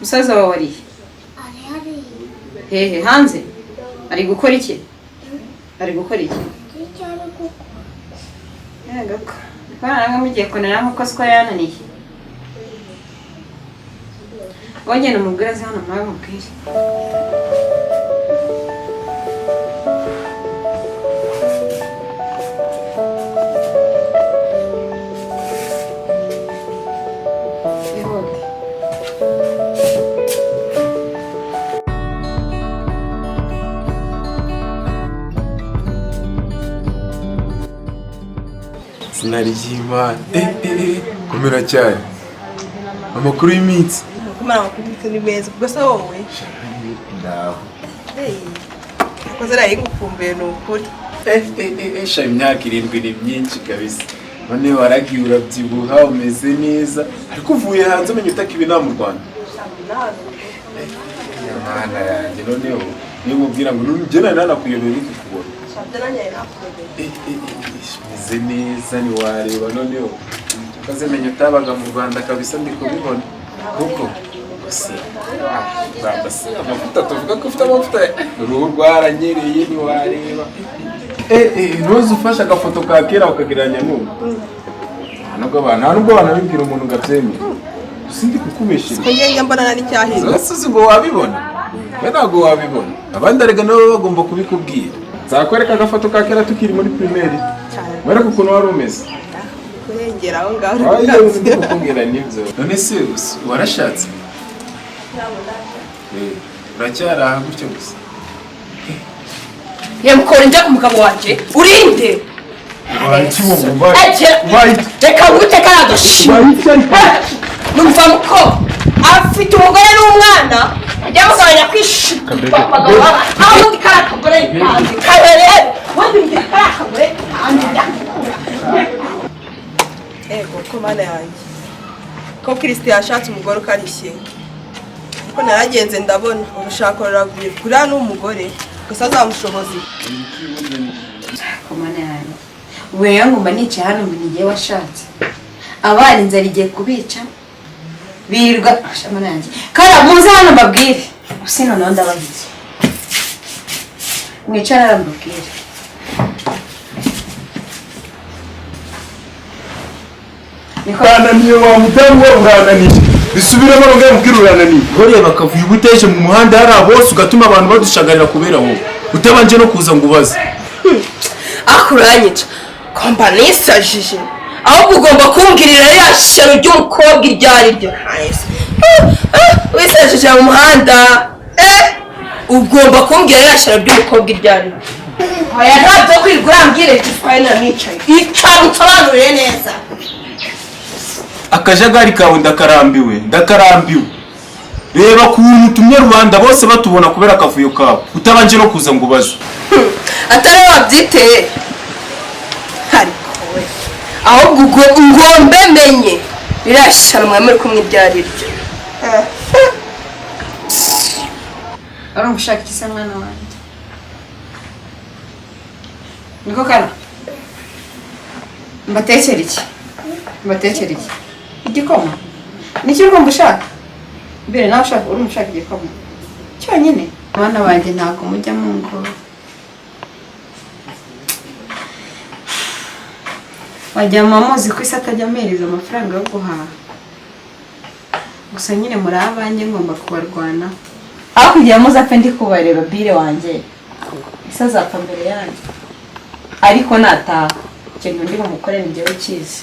Musaza wawe ari hehe hanze ari gukora iki? Ari gukora iki? Yego ko bana mugiye konera nko ko yananiye. Wongera umubwire hano nawe mubwire. Sinarigima komera cyane amakuru y'iminsi kumara amakuru ni meza gusa wowe ndaho akoze rayi gukumbuye n'ukuri sha imyaka 7 ni myinshi kabisa none waragiye urabyibuha umeze neza ariko uvuye hanze umenye utakibi mu Rwanda mwana yanjye noneho niyo mubwira ngo nugena nana kuyobera iki kubona meze neza ni wareba noneho ukazemenya utabaga mu Rwanda kabisa ndi kubibona kuko basi amavuta tuvuga ko ufite amavuta uruhu rwaranyereye ni wareba ntuzi ufashe agafoto ka kera ukagereranya n'ubu nubwo abantu bibwira umuntu gabyemeye sindi kukubeshya ngenge mbona nari cyahinze suzi ngo wabibona ntabwo wabibona abandi arega nabo bagomba kubikubwira zakwereka agafoto ka kera tukiri muri primaire wera kuko wari umeze kurengera aho ngaho ukubwira nibyo none se warashatse uracyara gutyo gusa Yemukora njya ku mugabo wanje urinde reka ngute karadoshima numva muko afite umugore n'umwana yamugabanya kwishuka aho ndi karakagore kandi kabere wandi ndi karakagore kandi ko mana yanjye ko Kristo yashatse umugore ukarishye ko naragenze ndabona urushaka ruraguye kuri n'umugore gusa azamushobozi ko mana yanjye wewe ngomba nice hano mbinigiye washatse abari inzara igiye kubica birirwa mana yanjye kara muze hano mbabwire usino no ndabahize mwicara mbabwire Nikananiye wa mutango urananiye bisubiremo ngo mbwira urananiye hore bakavuye ubuteje mu muhanda hari abose ugatuma abantu badushagarira kubera wowe utabanje no kuza ngo ubaze akuranyica komba nisajije ahubwo ugomba kumbwirira ya shano ry'umukobwa iryari ryo wisajije mu muhanda ugomba kumbwira ya shano ry'umukobwa iryari oya ntabyo kwigurambwire twaye na nicaye icara nsobanurire neza akajagari kawe ndakarambiwe reba kuntu utumye rubanda bose batubona kubera akavuyo kawe utabanje no kuza ngo ubaze atari wabyiteye ariko we ahubwo ngombe menye rirashana mwe muri kumwe ibyari ryo ari umushaka kisa mwana wanjye niko kana mbatekere iki igikoma nicyo urumva ushaka mbere nawe ushaka uri umushaka igikoma cyonyine abana banjye ntabwo mujya mu ngo wajya muzi ko isi atajya amereza amafaranga yo guhaha gusa nyine muri abanjye ngomba kubarwana aho kugira muzapfe ndi kubareba bire wanjye isi azapfa mbere yanjye ariko nataha ikintu ndi bumukore ni njyewe ukizi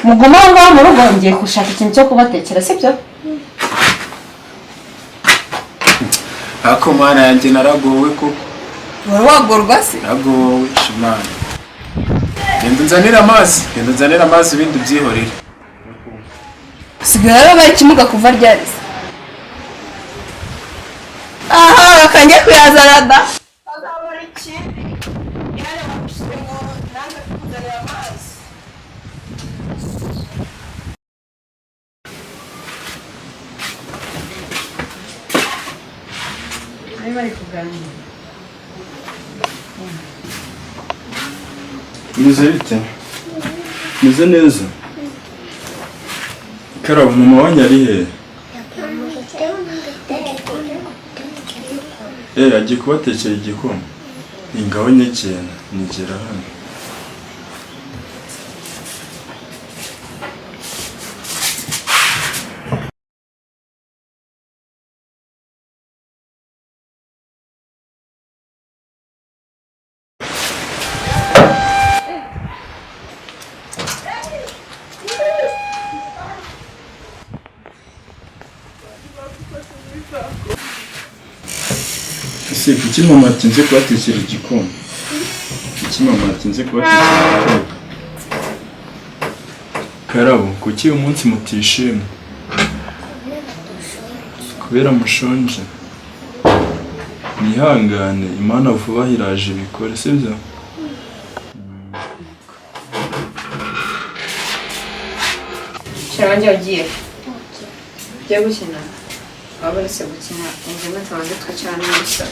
muguma aho ngaho mu rugo ngiye gushaka ikintu cyo kubatekera sibyo ako mana yanjye naragowe koko wari wagorwa se naragowe shimana genda unzanira amazi ibindi byihorere sigara bari kimuga kuva ryari aha bakanjye kuyazana da azabura ikindi yari bamushyizeho nange kuzanira amazi bari kuganira Meze bite? Meze neza? Karabo mama wanyu ari he? agiye kubatekera igikoma. Ingaho nyegera nigera hano. Ese kuki mama atinze kubatekera igikoma? Kuki mama atinze kubatekera igikoma? Karabo, kuki uyu munsi mutishimye? Kubera mushonje. Nihangane, Imana vuba iraje bikore, sibyo? Shabanje ugiye. Ugiye gukina. Wabaretse gukina ingene twanze twacana gusa.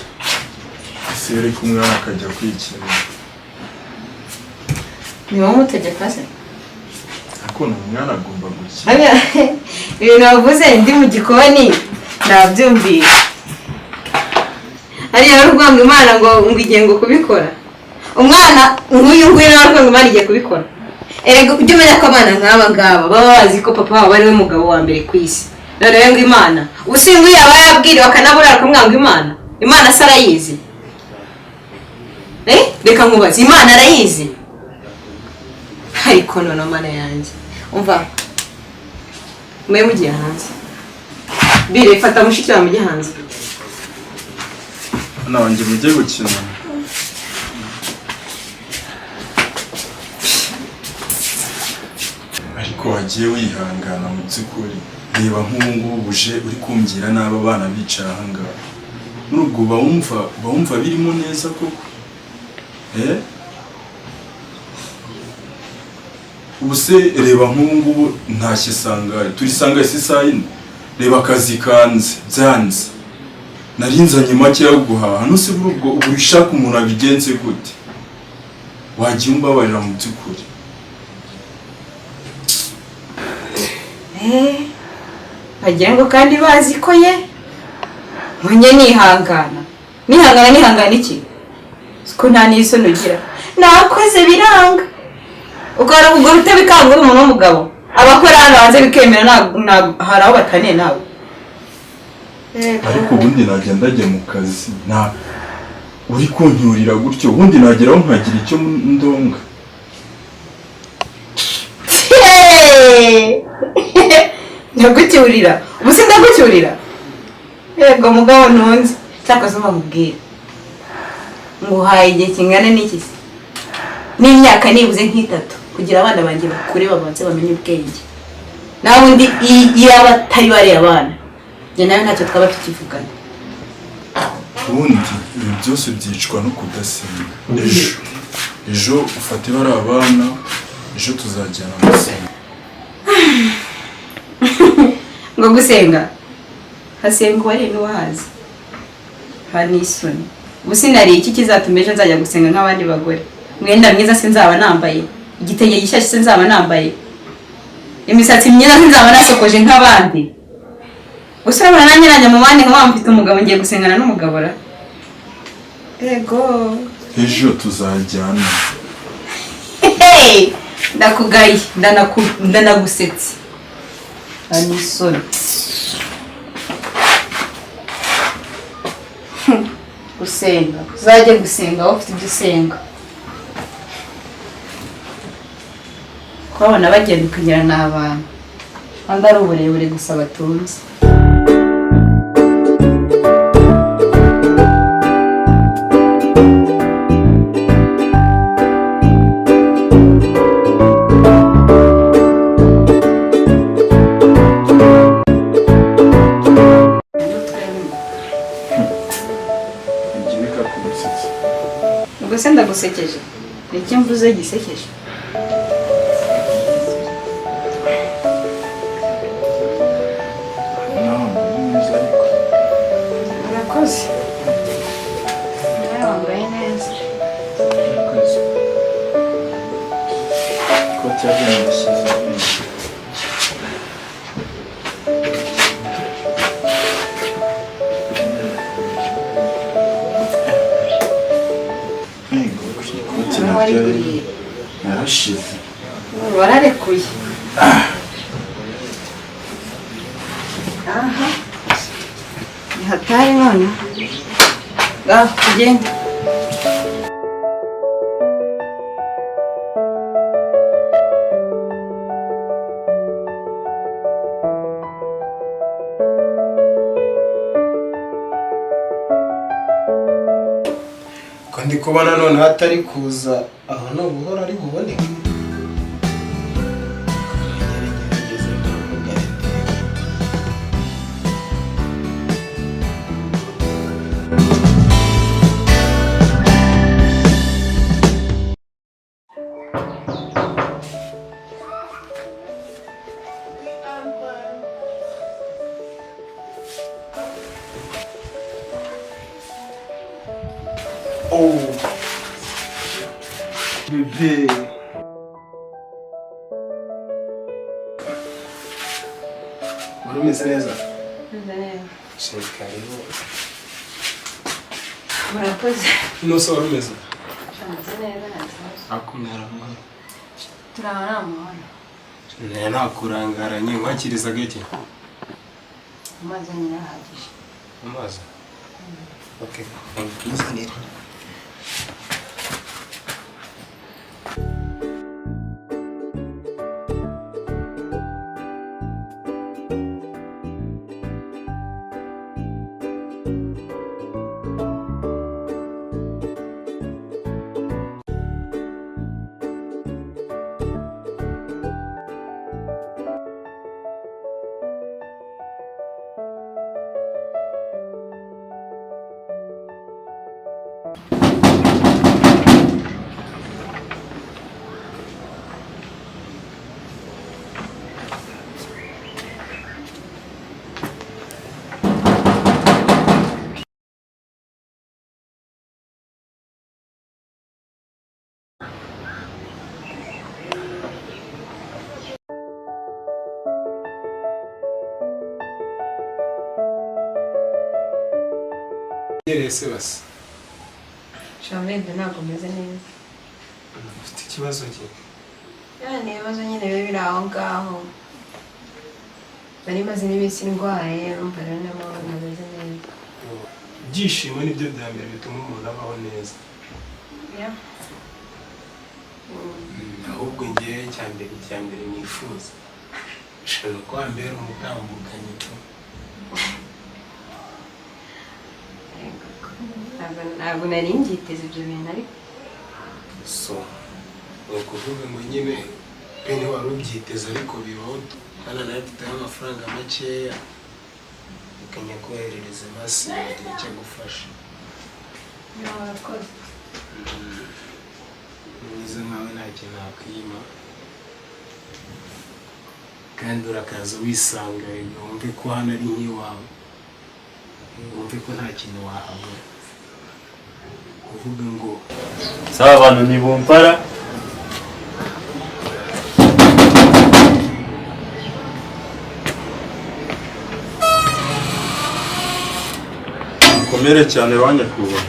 Sere kumwana akajya kwikira. Ni wowe utegeka se? Ako umwana agomba gukina. Aya, ibintu wavuze ndi mu gikoni nabyumviye. Hariya rugwanga Imana ngo igiye ngo kubikora. Umwana nk'uyu nguyu rugwanga Imana igiye kubikora. Erega ujye umenya ko abana nk'aba ngaba baba bazi ko papa wabo ari we mugabo wa mbere ku isi. None ngo Imana usingu yaba yabwiriwe akanabura kumwanga Imana. Imana sarayizi. Reka nkubaze Imana arayizi. Ariko none Mana yanjye. Umva. Mwe mugiye hanze. Bire fata mushiki wa mugiye hanze. Nanjye mujye gukina. Ariko wagiye wihangana mu by'ukuri. Reba nk'ubu buje uri kumbyira n'aba bana bicara ahangaha. Nubwo bawumva birimo neza koko. Ubuse reba nk'ubu ntashye sanga turisanga isi sayine. Reba akazi kanze byanze. Narinzanye make yo guhaha no se burubwo uburishaka umuntu abigenze gute. Wagiye umbabarira mu by'ukuri. Agira ngo kandi bazi ko ye mwenye nihangana iki siko nta n'isoni ugira nakoze biranga ukora ubwo rutabikangura umuntu w'umugabo abakora hano hanze bikemera hari aho bataniye nawe. Ariko ubundi nagenda ajya mu kazi uri kuncyurira gutyo ubundi nageraho nkagira icyo ndonga. Ndagucyurira ubuse ndagucyurira yego mugabo ntunze cyakoze umubwira nguhaye igihe kingana n'iki se n'imyaka nibuze nk'itatu kugira abana banjye bakure babanze bamenye ubwenge nawe undi yaba atari bari abana njye nawe ntacyo twaba tukivugana. Ubundi ibi byose byicwa no kudasenga. Ejo ufate bari abana ejo tuzajyana gusenga. Ngo gusenga hasenga wari n'uwahazi hani isoni ubusinari iki kizatuma ejo nzajya gusenga nk'abandi bagore mwenda mwiza sinzaba nambaye igitenge gishyashya sinzaba nambaye imisatsi myiza sinzaba nasokoje nk'abandi usabana nanyiranye mu bandi nk'aho mfite umugabo ngiye gusengana n'umugabo ra ego ejo tuzajyana. Ndakugaye ndanagusetse hani isoni gusenga uzajye gusenga aho ufite ibyo usenga kubabona bagenda ukagira n'abantu kandi ari uburebure gusa batunze. Ubwo ndagusekeje iki mvuze gisekeje urakoze wambaye neza ko cyagenda warareguriye narashize wararekuye aha ni hatari none tugende ndi kubona none hatari kuza aho no buhora ari buboneke bebe wari umeze neza karibu murakoze nose wari umeze neza akumera turabona amahoro nakurangaranye nkwakiriza gake amazi nyine ahagije amazi okay nzanira Yerese basi. Shamende ntabwo meze neza. Ufite ikibazo ki? Yani ibibazo nyine biba biri aho ngaho. Nari maze n'iminsi ndwaye, urumva rero niyo mpamvu ntameze neza. Ibyishimo nibyo bya mbere bituma umuntu abaho neza. Ahubwo ngewe icyambere nifuza. Ushobora kuba mbere umutambukanyi tu. Ntabwo nari ngiteze ibyo bintu ariko so ni ukuvuga ngo nyine pe wari ubyiteze ariko bibaho hano nawe mfiteho amafaranga makeya ukanya koherereza masi igihe cyo gufasha murakoze mwiza nkawe nta kintu nakwima kandi urakaza wisanga wumve ko hano ari nk'iwawe wumve ko nta kintu wahabura kuvuga ngo saba abantu ntibumpara mukomere cyane banyakubaha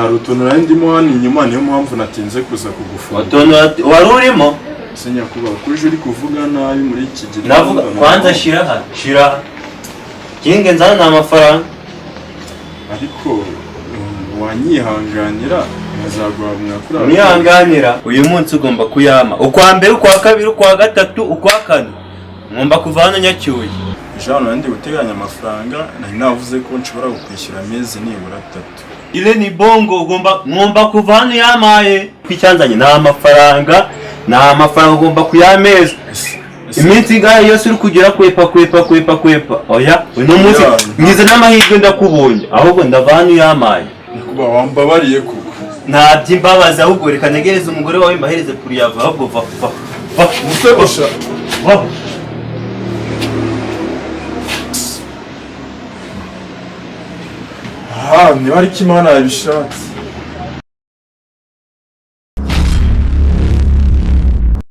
hari utuntu nari ndimo hano inyuma niyo mpamvu natinze kuza kugufunga utuntu wari urimo se nyakubaha kuje uri kuvuga nabi muri iki gihe navuga kwanza shira hano kinge nzana amafaranga ariko wanyihanganira nkazaguhamya kuri abo nihanganira uyu munsi ugomba kuyama ukwa mbere ukwa kabiri ukwa gatatu ukwa kane ngomba kuva hano nyacyuye Jean nandi guteganya amafaranga nari navuze ko nshobora kukwishyura amezi nibura 3 ile ni bongo ngomba kuva hano yamaye kwicyanzanye na amafaranga ugomba kuyameza iminsi ngaho yose uri kugira kwepa oya uno munsi ngize n'amahirwe ndakubonye ahubwo ndava hano yamaye kuba wambabariye kuko nta by'imbabazi ahubwo reka negereze umugore wawe mbahereze kuri yava ahubwo va mutebosha niba ariko Imana yabishatse